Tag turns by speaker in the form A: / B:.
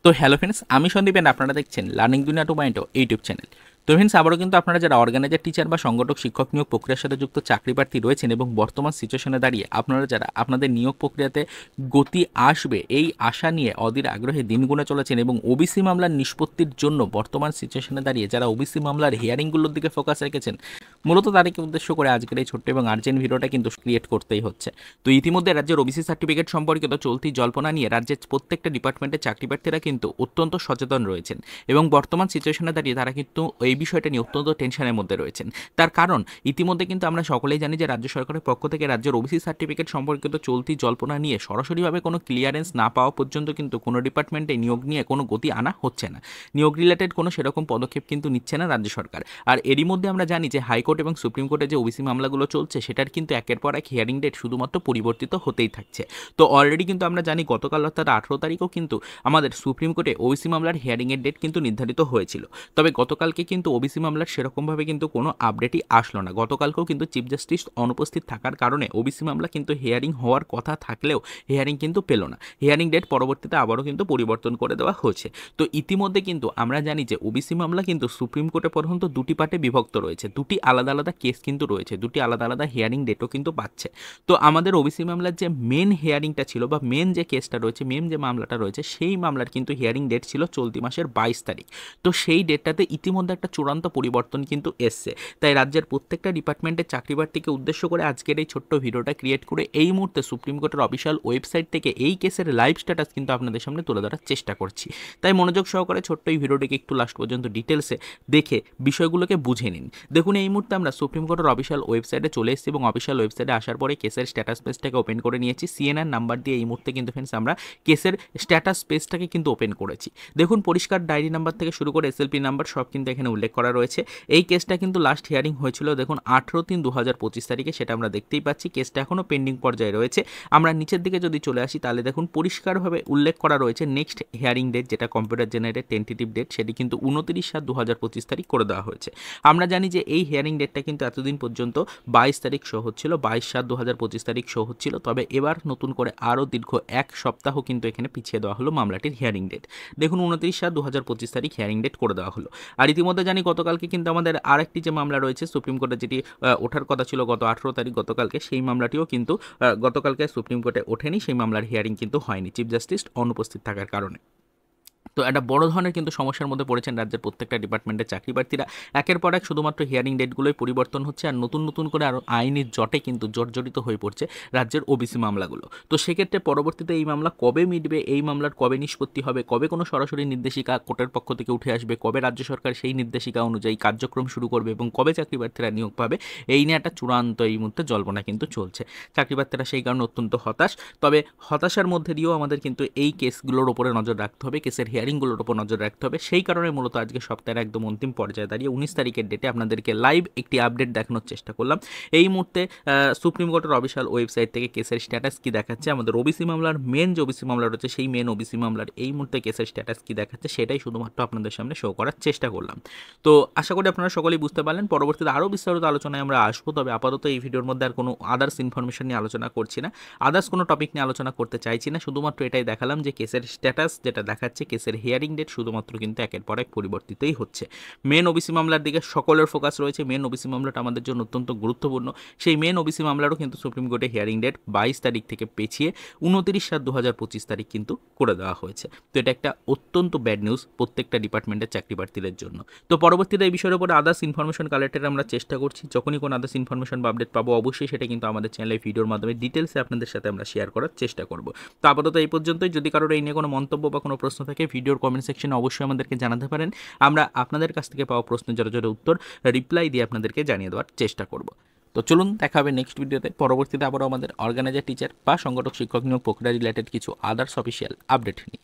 A: তো hello friends, আমি Sandeep and আপনারা দেখছেন লার্নিং দুনিয়া 2.0 ইউটিউব চ্যানেল। তো ফ্রেন্ডস, আবারও কিন্তু আপনারা যারা অর্গানাইজার টিচার বা সংগঠক শিক্ষক নিয়োগ প্রক্রিয়ার সাথে যুক্ত চাকরি প্রার্থী রয়েছেন এবং বর্তমান সিচুয়েশনে দাঁড়িয়ে আপনারা যারা আপনাদের নিয়োগ প্রক্রিয়াতে গতি আসবে এই আশা নিয়ে অধীর আগ্রহে দিন গুনে চলেছেন এবং ওবিসি মামলার নিষ্পত্তির জন্য বর্তমান সিচুয়েশনে দাঁড়িয়ে যারা ওবিসি মামলার হিয়ারিংগুলোর দিকে ফোকাস রেখেছেন, মূলত তাদেরকে উদ্দেশ্য করে আজকের এই ছোট্ট এবং আর্জেন্ট ভিডিওটা কিন্তু ক্রিয়েট করতেই হচ্ছে। তো ইতিমধ্যে রাজ্যের ওবিসি সার্টিফিকেট সম্পর্কিত চলতি জল্পনা নিয়ে রাজ্যের প্রত্যেকটা ডিপার্টমেন্টের চাকরি প্রার্থীরা কিন্তু অত্যন্ত সচেতন রয়েছেন এবং বর্তমান সিচুয়েশনে দাঁড়িয়ে তারা কিন্তু এই বিষয়টা নিয়ে অত্যন্ত টেনশনের মধ্যে রয়েছেন। তার কারণ ইতিমধ্যে কিন্তু আমরা সকলেই জানি যে রাজ্য সরকারের পক্ষ থেকে রাজ্যের ওবিসি সার্টিফিকেট সম্পর্কিত চলতি জল্পনা নিয়ে সরাসরিভাবে কোনো ক্লিয়ারেন্স না পাওয়া পর্যন্ত কিন্তু কোনো ডিপার্টমেন্টে নিয়োগ নিয়ে কোনো গতি আনা হচ্ছে না। নিয়োগ রিলেটেড কোনো সেরকম পদক্ষেপ কিন্তু নিচ্ছে না রাজ্য সরকার। আর এরই মধ্যে আমরা জানি যে হাইকোর্ট এবং সুপ্রিম কোর্টে যে ওবিসি মামলাগুলো চলছে সেটার কিন্তু একের পর এক হিয়ারিং ডেট শুধুমাত্র পরিবর্তিত হতেই থাকছে। তো অলরেডি কিন্তু আমরা জানি গতকাল অর্থাৎ 18 তারিখও কিন্তু আমাদের সুপ্রিম কোর্টে ওবিসি মামলার হিয়ারিংয়ের ডেট কিন্তু নির্ধারিত হয়েছিল। তবে গতকালকে কিন্তু ওবিসি মামলার সেরকমভাবে কিন্তু কোনো আপডেটই আসলো না। গতকালকেও কিন্তু চিফ জাস্টিস অনুপস্থিত থাকার কারণে ওবিসি মামলা কিন্তু হিয়ারিং হওয়ার কথা থাকলেও হিয়ারিং কিন্তু পেল না। হিয়ারিং ডেট পরবর্তীতে আবারও কিন্তু পরিবর্তন করে দেওয়া হয়েছে। তো ইতিমধ্যে কিন্তু আমরা জানি যে ওবিসি মামলা কিন্তু সুপ্রিম কোর্টে পর্যন্ত দুটি পার্টে বিভক্ত রয়েছে, দুটি আলাদা আলাদা কেস কিন্তু রয়েছে, দুটি আলাদা আলাদা হিয়ারিং ডেটও কিন্তু পাচ্ছে। তো আমাদের ওবিসি মামলার যে মেন হিয়ারিংটা ছিল বা মেন যে কেসটা রয়েছে, মেন যে মামলাটা রয়েছে, সেই মামলার কিন্তু হিয়ারিং ডেট ছিল চলতি মাসের 22 তারিখ। তো সেই ডেটটাতে ইতিমধ্যে একটা চূড়ান্ত পরিবর্তন কিন্তু এসছে। তাই রাজ্যের প্রত্যেকটা ডিপার্টমেন্টের চাকরি প্রার্থীকে উদ্দেশ্য করে আজকের এই ছোট্ট ভিডিওটা ক্রিয়েট করে এই মুহূর্তে সুপ্রিম কোর্টের অফিসিয়াল ওয়েবসাইট থেকে এই কেসের লাইভ স্ট্যাটাস কিন্তু আপনাদের সামনে তুলে ধরার চেষ্টা করছি। তাই মনোযোগ সহকারে ছোট্ট এই ভিডিওটিকে একটু লাস্ট পর্যন্ত ডিটেলসে দেখে বিষয়গুলোকে বুঝে নিন। দেখুন, এই মুহূর্তে আমরা সুপ্রিম কোর্টের অফিসিয়াল ওয়েবসাইটে চলে এসেছি এবং অফিসিয়াল ওয়েবসাইটে আসার পরে কেসের স্ট্যাটাস পেজটাকে ওপেন করে নিয়েছি। সিএনআর নাম্বার দিয়ে এই মুহূর্তে কিন্তু ফ্রেন্ডস আমরা কেসের স্ট্যাটাস পেজটাকে কিন্তু ওপেন করেছি। দেখুন, পরিষ্কার ডায়েরি নাম্বার থেকে শুরু করে এসএলপি নাম্বার সব কিন্তু এখানে উল্লেখ করা রয়েছে। এই কেসটা কিন্তু লাস্ট হিয়ারিং হয়েছিল দেখুন 18/3/2025 তারিখে, সেটা আমরা দেখতেই পাচ্ছি। কেসটা এখনও পেন্ডিং পর্যায়ে রয়েছে। আমরা নিচের দিকে যদি চলে আসি তাহলে দেখুন পরিষ্কারভাবে উল্লেখ করা রয়েছে নেক্সট হিয়ারিং ডেট, যেটা কম্পিউটার জেনারেটেড টেন্টেটিভ ডেট, সেটি কিন্তু 29/7/2025 তারিখ করে দেওয়া হয়েছে। আমরা জানি যে এই হিয়ারিং ডেটটা কিন্তু এতদিন পর্যন্ত 22 তারিখ শো হচ্ছিল, 22/7/2025 তারিখ শো হচ্ছিল। তবে এবার নতুন করে আরও দীর্ঘ এক সপ্তাহ কিন্তু এখানে পিছিয়ে দেওয়া হলো মামলাটির হিয়ারিং ডেট। দেখুন 29/7/2025 তারিখ হিয়ারিং ডেট করে দেওয়া হলো। আর ইতিমধ্যে জানি গতকালকে কিন্তু আমাদের আরেকটি যে মামলা রয়েছে সুপ্রিম কোর্টে, যেটি ওঠার কথা ছিল গত 18 তারিখ গতকালকে, সেই মামলাটিও কিন্তু গতকালকে সুপ্রিম কোর্টে ওঠেনি। সেই মামলার হিয়ারিং কিন্তু হয়নি চিফ জাস্টিস অনুপস্থিত থাকার কারণে। তো একটা বড় ধরনের কিন্তু সমস্যার মধ্যে পড়েছেন রাজ্যের প্রত্যেকটা ডিপার্টমেন্টের চাকরি প্রার্থীরা। একের পর এক শুধুমাত্র হিয়ারিং ডেটগুলোই পরিবর্তন হচ্ছে আর নতুন নতুন করে আরও আইনি জটে কিন্তু জর্জরিত হয়ে পড়ছে রাজ্যের ওবিসি মামলাগুলো। তো সেক্ষেত্রে পরবর্তীতে এই মামলা কবে মিটবে, এই মামলার কবে নিষ্পত্তি হবে, কবে কোনো সরাসরি নির্দেশিকা কোর্টের পক্ষ থেকে উঠে আসবে, কবে রাজ্য সরকার সেই নির্দেশিকা অনুযায়ী কার্যক্রম শুরু করবে এবং কবে চাকরি প্রার্থীরা নিয়োগ পাবে, এই নিয়ে একটা চূড়ান্ত এই মুহূর্তে জল্পনা কিন্তু চলছে। চাকরি প্রার্থীরা সেই কারণে অত্যন্ত হতাশ। তবে হতাশার মধ্যে দিয়েও আমাদের কিন্তু এই কেসগুলোর ওপরে নজর রাখতে হবে, কেসের হিয়ারিংগুলোর উপর নজর রাখতে হবে। সেই কারণে মূলত আজকে সপ্তাহের একদম অন্তিম পর্যায়ে দাঁড়িয়ে 19 তারিখের ডেটে আপনাদেরকে লাইভ একটি আপডেট দেখানোর চেষ্টা করলাম। এই মুহূর্তে সুপ্রিম কোর্টের অফিসিয়াল ওয়েবসাইট থেকে কেসের স্ট্যাটাস কি দেখাচ্ছে, আমাদের ওবিসি মামলার মেন যে ওবিসি মামলা রয়েছে সেই মেন ওবিসি মামলার এই মুহূর্তে কেসের স্ট্যাটাস কি দেখাচ্ছে সেটাই শুধুমাত্র আপনাদের সামনে শো করার চেষ্টা করলাম। তো আশা করি আপনারা সকলেই বুঝতে পারলেন। পরবর্তীতে আরও বিস্তারিত আলোচনায় আমরা আসবো। তবে আপাতত এই ভিডিওর মধ্যে আর কোনো আদার্স ইনফরমেশন নিয়ে আলোচনা করছি না, আদার্স কোনো টপিক নিয়ে আলোচনা করতে চাইছি না। শুধুমাত্র এটাই দেখালাম যে কেসের স্ট্যাটাস যেটা দেখাচ্ছে, কেসের হিয়ারিং ডেট শুধুমাত্র কিন্তু একের পর এক পরিবর্তিতই হচ্ছে। মেন ওবিসি মামলার দিকে সকলের ফোকাস রয়েছে। মেন ওবিসি মামলাটা আমাদের জন্য অত্যন্ত গুরুত্বপূর্ণ। সেই মেন ওবিসি মামলারও কিন্তু সুপ্রিম কোর্টে হিয়ারিং ডেট 22 তারিখ থেকে পেছিয়ে 29/7/2025 তারিখ কিন্তু করে দেওয়া হয়েছে। তো এটা একটা অত্যন্ত ব্যাড নিউজ প্রত্যেকটা ডিপার্টমেন্টের চাকরি প্রার্থীদের জন্য। তো পরবর্তীতে এই বিষয়ের উপরে আদার্স ইনফরমেশন কালেক্টের আমরা চেষ্টা করছি। যখনই কোনো আদার্স ইনফরমেশন বা আপডেট পাবো অবশ্যই সেটা কিন্তু আমাদের চ্যানেলে ভিডিওর মাধ্যমে ডিটেলসে আপনাদের সাথে আমরা শেয়ার করার চেষ্টা করব। তো আপাতত এই পর্যন্তই। যদি কারোর এই নিয়ে কোনো মন্তব্য বা কোনো প্রশ্ন থাকে ভিডিওর কমেন্ট সেকশনে অবশ্যই আমাদেরকে জানাতে পারেন। আমরা আপনাদের কাছ থেকে পাওয়া প্রশ্নের জোরে উত্তর রিপ্লাই দিয়ে আপনাদেরকে জানিয়ে দেওয়ার চেষ্টা করব। তো চলুন দেখা হবে নেক্সট ভিডিওতে। পরবর্তীতে আবারও আমাদের অর্গানাইজার টিচার বা সংগঠক শিক্ষক নিয়োগ প্রক্রিয়া রিলেটেড কিছু আদার্স অফিসিয়াল আপডেট নিয়ে।